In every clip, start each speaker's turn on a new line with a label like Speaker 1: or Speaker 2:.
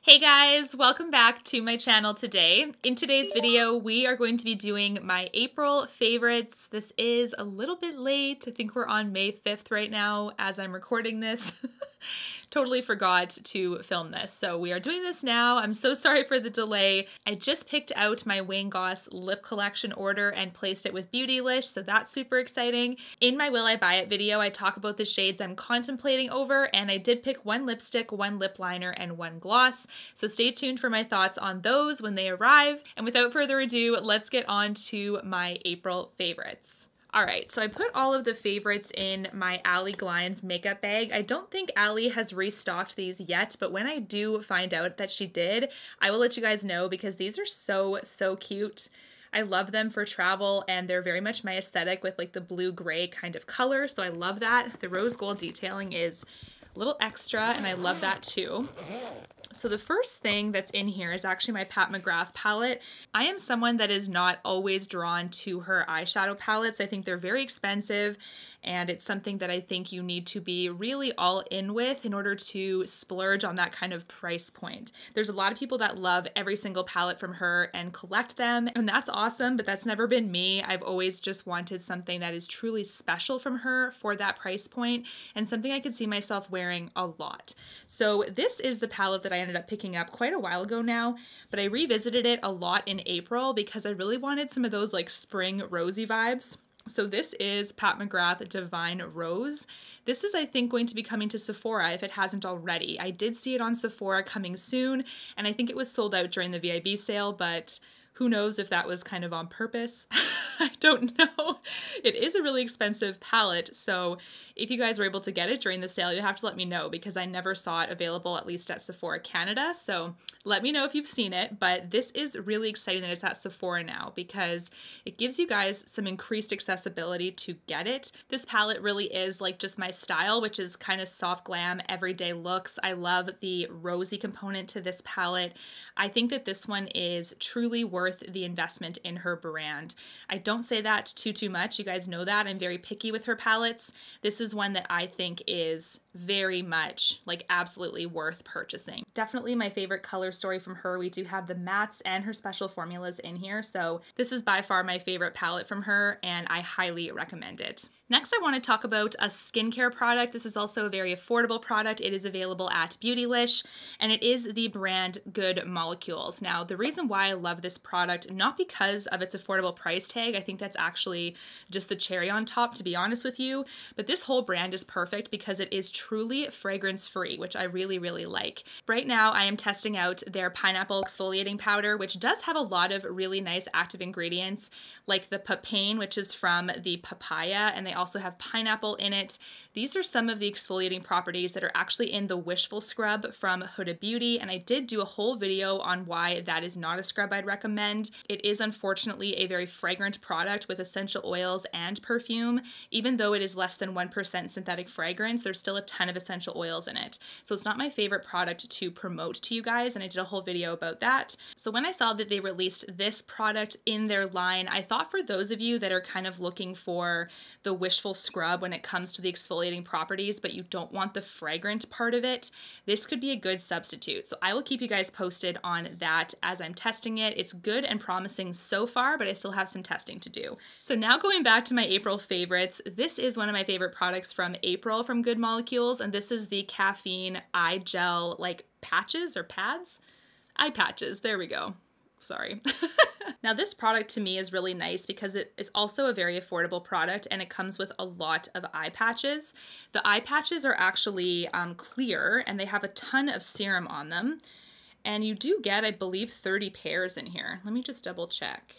Speaker 1: Hey guys, welcome back to my channel today. In today's video, we are going to be doing my April favorites. This is a little bit late. I think we're on May 5th right now as I'm recording this. Totally forgot to film this, so we are doing this now. I'm so sorry for the delay. I just picked out my Wayne Goss lip collection order and placed it with Beautylish, so that's super exciting. In my Will I Buy It video, I talk about the shades I'm contemplating over, and I did pick one lipstick, one lip liner, and one gloss. So stay tuned for my thoughts on those when they arrive. And without further ado, let's get on to my April favorites. All right, so I put all of the favorites in my Ali Glines makeup bag. I don't think Ali has restocked these yet, but when I do find out that she did, I will let you guys know because these are so cute. I love them for travel and they're very much my aesthetic with like the blue-gray kind of color, so I love that. The rose gold detailing is a little extra and I love that too. So the first thing that's in here is actually my Pat McGrath palette. I am someone that is not always drawn to her eyeshadow palettes. I think they're very expensive and it's something that I think you need to be really all in with in order to splurge on that kind of price point. There's a lot of people that love every single palette from her and collect them, and that's awesome, but that's never been me. I've always just wanted something that is truly special from her for that price point and something I could see myself wearing a lot. So this is the palette that I ended up picking up quite a while ago now, but I revisited it a lot in April because I really wanted some of those like spring rosy vibes. So this is Pat McGrath Divine Rose. This is, I think, going to be coming to Sephora if it hasn't already. I did see it on Sephora coming soon, and I think it was sold out during the VIB sale, but who knows if that was kind of on purpose. I don't know. It is a really expensive palette, so if you guys were able to get it during the sale, you have to let me know because I never saw it available, at least at Sephora Canada, so let me know if you've seen it, but this is really exciting that it's at Sephora now because it gives you guys some increased accessibility to get it. This palette really is like just my style, which is kind of soft glam, everyday looks. I love the rosy component to this palette. I think that this one is truly worth the investment in her brand. I don't say that too much. You guys know that. I'm very picky with her palettes. This is one that I think is very much like absolutely worth purchasing. Definitely my favorite color story from her. We do have the mattes and her special formulas in here. So this is by far my favorite palette from her and I highly recommend it. Next, I want to talk about a skincare product. This is also a very affordable product. It is available at Beautylish, and it is the brand Good Molecules. Now, the reason why I love this product, not because of its affordable price tag, I think that's actually just the cherry on top, to be honest with you, but this whole brand is perfect because it is truly fragrance-free, which I really like. Right now, I am testing out their pineapple exfoliating powder, which does have a lot of really nice active ingredients, like the papain, which is from the papaya, and they also have pineapple in it. These are some of the exfoliating properties that are actually in the Wishful Scrub from Huda Beauty, and I did do a whole video on why that is not a scrub I'd recommend. It is unfortunately a very fragrant product with essential oils and perfume. Even though it is less than 1% synthetic fragrance, there's still a ton of essential oils in it. So it's not my favorite product to promote to you guys, and I did a whole video about that. So when I saw that they released this product in their line, I thought for those of you that are kind of looking for the Wishful Scrub when it comes to the exfoliating properties, but you don't want the fragrant part of it, this could be a good substitute. So I will keep you guys posted on that as I'm testing it. It's good and promising so far, but I still have some testing to do. So now going back to my April favorites, this is one of my favorite products from April from Good Molecules, and this is the Caffeine Eye Gel like patches or pads? Eye patches, there we go. Sorry. Now this product to me is really nice because it is also a very affordable product and it comes with a lot of eye patches. The eye patches are actually clear and they have a ton of serum on them. And you do get, I believe, 30 pairs in here. Let me just double check.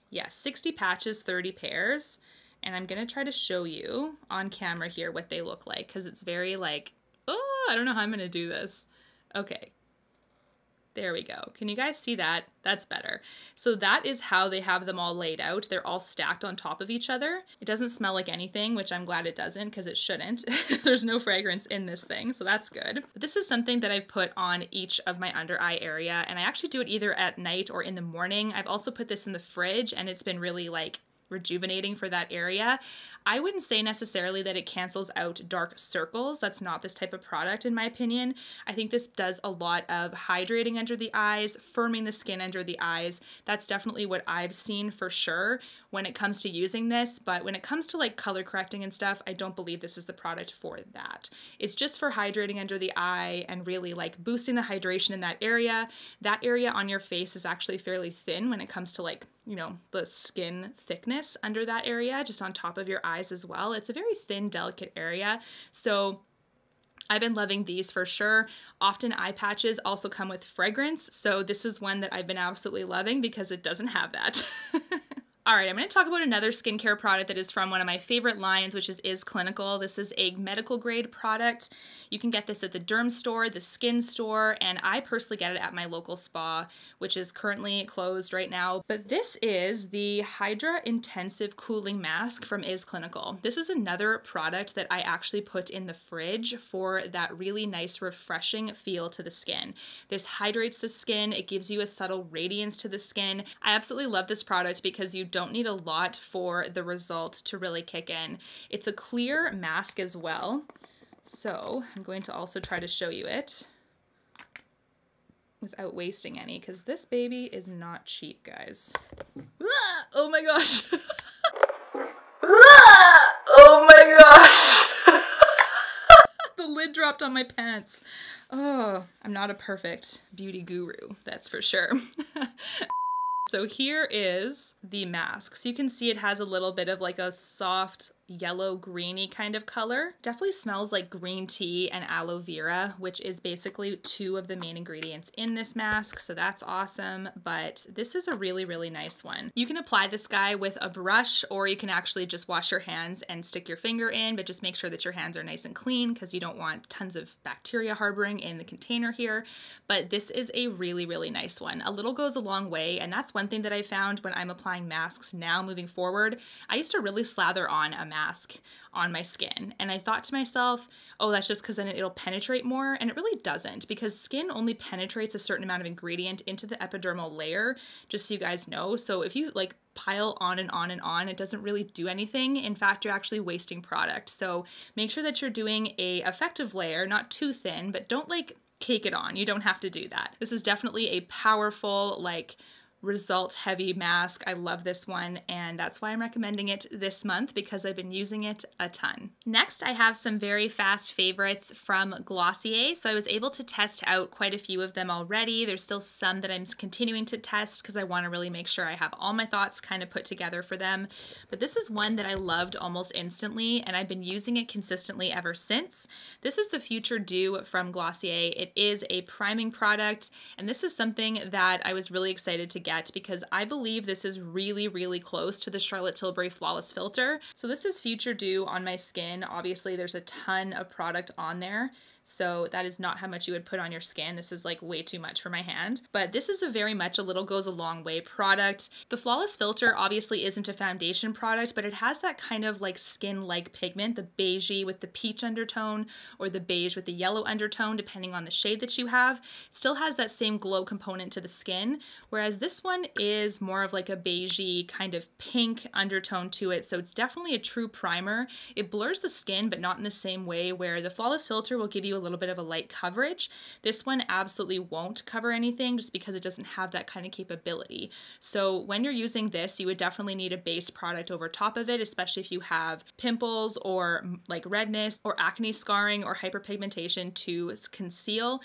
Speaker 1: Yeah, 60 patches, 30 pairs. And I'm gonna try to show you on camera here what they look like because it's very like, oh, I don't know how I'm gonna do this. Okay. There we go. Can you guys see that? That's better. So that is how they have them all laid out. They're all stacked on top of each other. It doesn't smell like anything, which I'm glad it doesn't because it shouldn't. There's no fragrance in this thing, so that's good. But this is something that I've put on each of my under eye area, and I actually do it either at night or in the morning. I've also put this in the fridge, and it's been really like rejuvenating for that area. I wouldn't say necessarily that it cancels out dark circles. That's not this type of product in my opinion. I think this does a lot of hydrating under the eyes, firming the skin under the eyes. That's definitely what I've seen for sure when it comes to using this, but when it comes to like color correcting and stuff, I don't believe this is the product for that. It's just for hydrating under the eye and really like boosting the hydration in that area. That area on your face is actually fairly thin when it comes to like, you know, the skin thickness under that area, just on top of your eyes as well. It's a very thin, delicate area. So I've been loving these for sure. Often eye patches also come with fragrance. So this is one that I've been absolutely loving because it doesn't have that. All right, I'm going to talk about another skincare product that is from one of my favorite lines, which is Clinical. This is a medical grade product. You can get this at the derm store, the skin store, and I personally get it at my local spa, which is currently closed right now. But this is the Hydra Intensive Cooling Mask from Clinical. This is another product that I actually put in the fridge for that really nice, refreshing feel to the skin. This hydrates the skin. It gives you a subtle radiance to the skin. I absolutely love this product because you don't need a lot for the result to really kick in. It's a clear mask as well. So I'm going to also try to show you it without wasting any, because this baby is not cheap, guys. Ah, oh my gosh. Ah, oh my gosh. The lid dropped on my pants. Oh, I'm not a perfect beauty guru, that's for sure. So here is the mask. So you can see it has a little bit of like a soft yellow greeny kind of color. Definitely smells like green tea and aloe vera, which is basically two of the main ingredients in this mask. So that's awesome, but this is a really, really nice one. You can apply this guy with a brush, or you can actually just wash your hands and stick your finger in, but just make sure that your hands are nice and clean because you don't want tons of bacteria harboring in the container here. But this is a really, really nice one. A little goes a long way, and that's one thing that I found when I'm applying masks now moving forward. I used to really slather on a mask on my skin, and I thought to myself, oh, that's just because then it'll penetrate more, and it really doesn't, because skin only penetrates a certain amount of ingredient into the epidermal layer, just so you guys know. So if you like pile on and on and on, it doesn't really do anything. In fact, you're actually wasting product. So make sure that you're doing a effective layer, not too thin, but don't like cake it on. You don't have to do that. This is definitely a powerful, like, result heavy mask. I love this one, and that's why I'm recommending it this month, because I've been using it a ton. Next, I have some very fast favorites from Glossier. So I was able to test out quite a few of them already. There's still some that I'm continuing to test because I want to really make sure I have all my thoughts kind of put together for them. But this is one that I loved almost instantly, and I've been using it consistently ever since. This is the Future Dew from Glossier. It is a priming product, and this is something that I was really excited to get because I believe this is really, really close to the Charlotte Tilbury Flawless Filter. So this is Future Dew on my skin. Obviously, there's a ton of product on there, so that is not how much you would put on your skin. This is like way too much for my hand, but this is a very much a little goes a long way product. The Flawless Filter obviously isn't a foundation product, but it has that kind of like skin-like pigment, the beigey with the peach undertone or the beige with the yellow undertone, depending on the shade that you have. It still has that same glow component to the skin, whereas this one is more of like a beigey kind of pink undertone to it. So it's definitely a true primer. It blurs the skin, but not in the same way where the Flawless Filter will give you a little bit of a light coverage. This one absolutely won't cover anything just because it doesn't have that kind of capability. So when you're using this, you would definitely need a base product over top of it, especially if you have pimples or like redness or acne scarring or hyperpigmentation to conceal.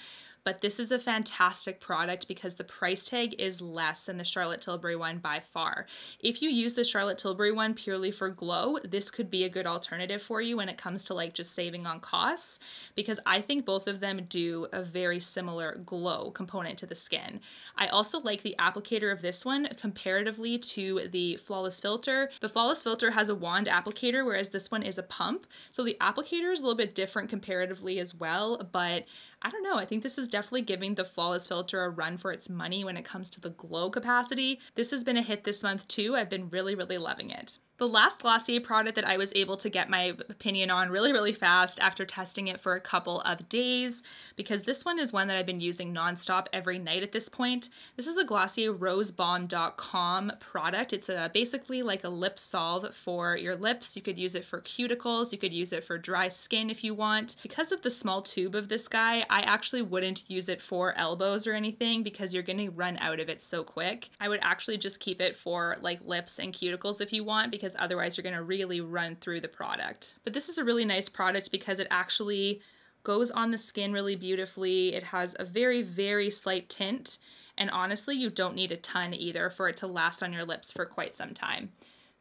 Speaker 1: But this is a fantastic product because the price tag is less than the Charlotte Tilbury one by far. If you use the Charlotte Tilbury one purely for glow, this could be a good alternative for you when it comes to like just saving on costs, because I think both of them do a very similar glow component to the skin. I also like the applicator of this one comparatively to the Flawless Filter. The Flawless Filter has a wand applicator, whereas this one is a pump. So the applicator is a little bit different comparatively as well, but I don't know, I think this is definitely giving the Flawless Filter a run for its money when it comes to the glow capacity. This has been a hit this month too. I've been really, really loving it. The last Glossier product that I was able to get my opinion on really fast after testing it for a couple of days, because this one is one that I've been using nonstop every night at this point. This is the Glossier Dotcom product. It's basically like a lip salve for your lips. You could use it for cuticles, you could use it for dry skin if you want. Because of the small tube of this guy, I actually wouldn't use it for elbows or anything because you're gonna run out of it so quick. I would actually just keep it for like lips and cuticles if you want, because otherwise you're gonna really run through the product. But this is a really nice product because it actually goes on the skin really beautifully. It has a very slight tint, and honestly, you don't need a ton either for it to last on your lips for quite some time.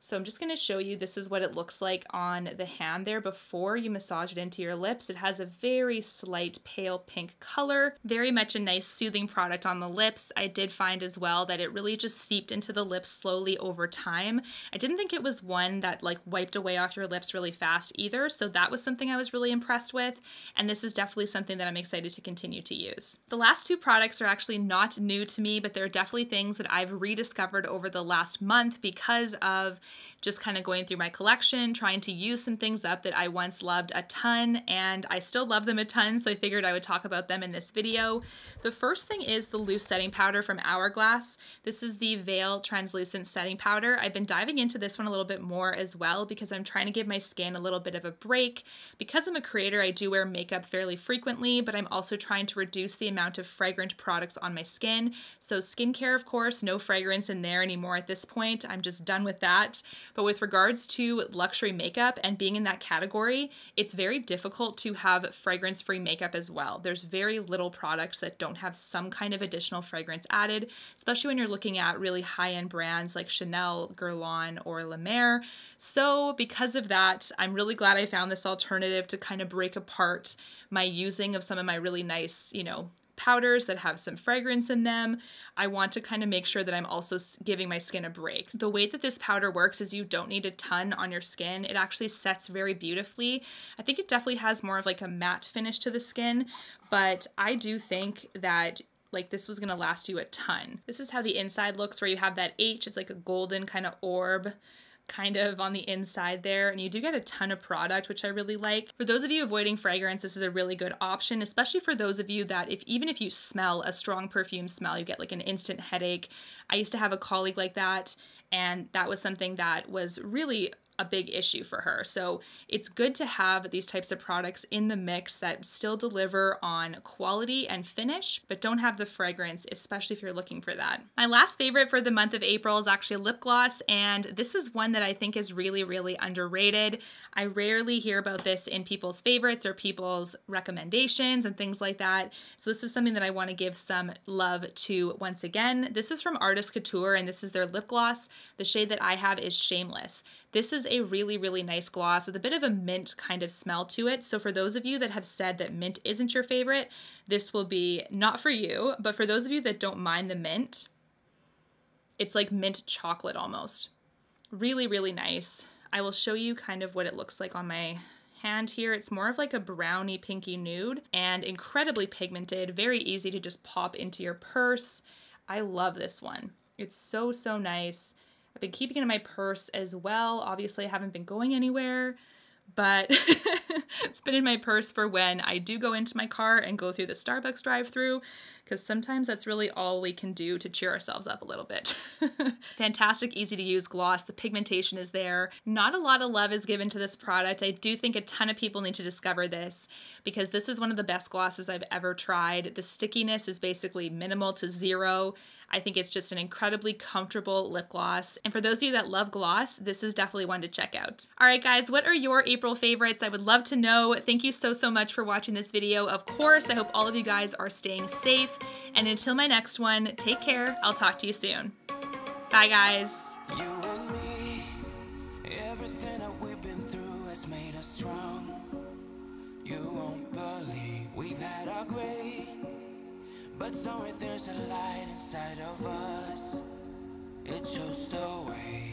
Speaker 1: So I'm just going to show you, this is what it looks like on the hand there before you massage it into your lips. It has a very slight pale pink color, very much a nice soothing product on the lips. I did find as well that it really just seeped into the lips slowly over time. I didn't think it was one that like wiped away off your lips really fast either, so that was something I was really impressed with, and this is definitely something that I'm excited to continue to use. The last two products are actually not new to me, but they're definitely things that I've rediscovered over the last month because of just kind of going through my collection, trying to use some things up that I once loved a ton, and I still love them a ton, so I figured I would talk about them in this video. The first thing is the loose setting powder from Hourglass. This is the Veil Translucent Setting Powder. I've been diving into this one a little bit more as well because I'm trying to give my skin a little bit of a break. Because I'm a creator, I do wear makeup fairly frequently, but I'm also trying to reduce the amount of fragrant products on my skin. So skincare, of course, no fragrance in there anymore at this point. I'm just done with that. But with regards to luxury makeup and being in that category, it's very difficult to have fragrance-free makeup as well. There's very little products that don't have some kind of additional fragrance added, especially when you're looking at really high-end brands like Chanel, Guerlain, or La Mer. So because of that, I'm really glad I found this alternative to kind of break apart my using of some of my really nice, powders that have some fragrance in them. I want to kind of make sure that I'm also giving my skin a break. The way that this powder works is you don't need a ton on your skin. It actually sets very beautifully. I think it definitely has more of like a matte finish to the skin, but I do think that like this was gonna last you a ton. This is how the inside looks, where you have that H, it's like a golden kind of orb kind of on the inside there, and you do get a ton of product, which I really like. For those of you avoiding fragrance, this is a really good option, especially for those of you that even if you smell a strong perfume smell, you get like an instant headache. I used to have a colleague like that, and that was something that was really a big issue for her. So it's good to have these types of products in the mix that still deliver on quality and finish, but don't have the fragrance, especially if you're looking for that. My last favorite for the month of April is actually a lip gloss, and this is one that I think is really underrated. I rarely hear about this in people's favorites or people's recommendations and things like that. So this is something that I want to give some love to once again. This is from Artist Couture, and this is their lip gloss. The shade that I have is Shameless. This is a really nice gloss with a bit of a mint kind of smell to it. So for those of you that have said that mint isn't your favorite, this will be not for you. But for those of you that don't mind the mint, it's like mint chocolate almost. Really nice. I will show you kind of what it looks like on my hand here. It's more of like a brownie pinky nude and incredibly pigmented, very easy to just pop into your purse. I love this one. It's so nice. I've been keeping it in my purse as well. Obviously, I haven't been going anywhere, but it's been in my purse for when I do go into my car and go through the Starbucks drive-thru, because sometimes that's really all we can do to cheer ourselves up a little bit. Fantastic, easy to use gloss. The pigmentation is there. Not a lot of love is given to this product. I do think a ton of people need to discover this because this is one of the best glosses I've ever tried. The stickiness is basically minimal to zero. I think it's just an incredibly comfortable lip gloss. And for those of you that love gloss, this is definitely one to check out. All right, guys, what are your April favorites? I would love to know. Thank you so much for watching this video. Of course, I hope all of you guys are staying safe. And until my next one, take care. I'll talk to you soon. Bye, guys.
Speaker 2: You and me, everything that we've been through has made us strong. You won't believe we've had our gray, but somewhere there's a light inside of us. It shows the way.